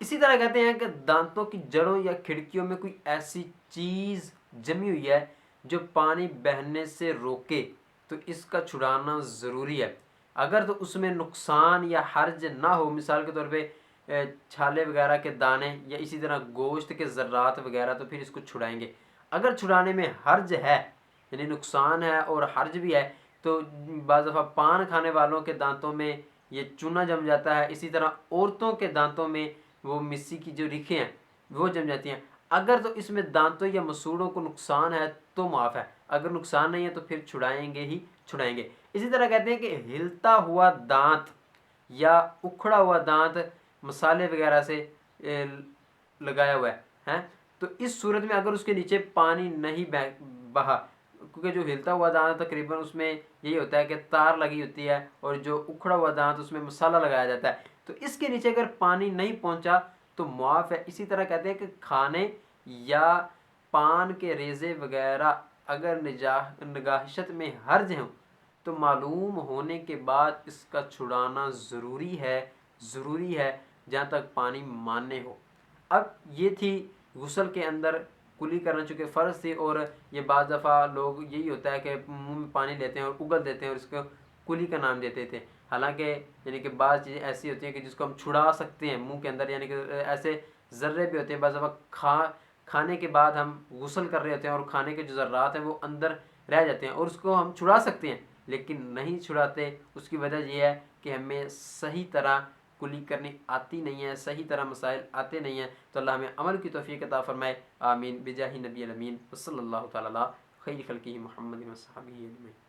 اسی طرح کہتے ہیں کہ دانتوں کی جڑوں یا کھڑکیوں میں کوئی ایسی چیز جمی ہوئی ہے جو پانی بہنے سے روکے تو اس کا چھڑانا ضروری ہے. اگر تو اس میں نقصان یا حرج نہ ہو، مثال کے طور پہ چھالے وغیرہ کے دانے یا اسی طرح گوشت کے ذرات وغیرہ، تو پھر اس کو چھڑائیں گے. اگر چھڑانے میں حرج ہے، یعنی نقصان ہے اور حرج بھی ہے، تو بعض دفعہ پان کھانے والوں کے دانتوں میں یہ چونا جم جاتا ہے. اسی طرح عورتوں کے دانتوں میں وہ مسی کی جو ریکھیں ہیں وہ جم جاتی ہیں. اگر تو اس میں دانتوں یا مسوڑوں کو نقصان ہے تو معاف ہے، اگر نقصان نہیں ہے تو پھر چھڑائیں گے ہی چھڑائیں گے. اسی طرح کہتے ہیں کہ ہلتا ہوا دانت یا اکھڑا ہوا دانت مسالے وغیرہ سے لگایا ہوا ہے، تو اس صورت میں اگر اس کے نیچے پانی نہیں بہا، کیونکہ جو ہلتا ہوا دانت تقریباً اس میں یہی ہوتا ہے کہ تار لگی ہوتی ہے، اور جو اکھڑا ہوا دانت اس میں مسالہ لگایا جاتا ہے، تو اس کے نیچے اگر پانی نہیں پہنچا تو معاف ہے. اسی طرح کہتے ہیں کہ کھانے یا پان کے ریزے وغیرہ اگر نگاہشت میں حرج ہوں تو معلوم ہونے کے بعد اس کا چھڑانا ضروری ہے جہاں تک پانی ماننے ہو. اب یہ تھی غسل کے اندر کلی کرنا، چونکہ فرض تھی، اور یہ بعض دفعہ لوگ یہی ہوتا ہے کہ منہ میں پانی لیتے ہیں اور اگل دیتے ہیں اور اس کو کلی کا نام دیتے تھے. حالانکہ یعنی کہ بعض چیزیں ایسی ہوتی ہیں کہ جس کو ہم چھڑا سکتے ہیں منہ کے اندر، یعنی کہ ایسے ذرے بھی ہوتے ہیں بعض دفعہ کھانے کے بعد ہم غسل کر رہے ہوتے ہیں اور کھانے کے جو ذرات ہیں وہ اندر رہ جاتے ہیں اور اس کو ہم چھڑا سکتے ہیں لیکن نہیں چھڑاتے. اس کی وجہ یہ ہے کہ ہمیں صحیح طرح کلی کرنی آتی نہیں ہے، صحیح طرح مسائل آتے نہیں ہیں. تو اللہ ہمیں عمل کی توفیق عطا فرمائے. آمین بجاہ نبی الامین. صلی اللہ تعالیٰ علی خیر خلقہ محمد و صحبہ اجمعین.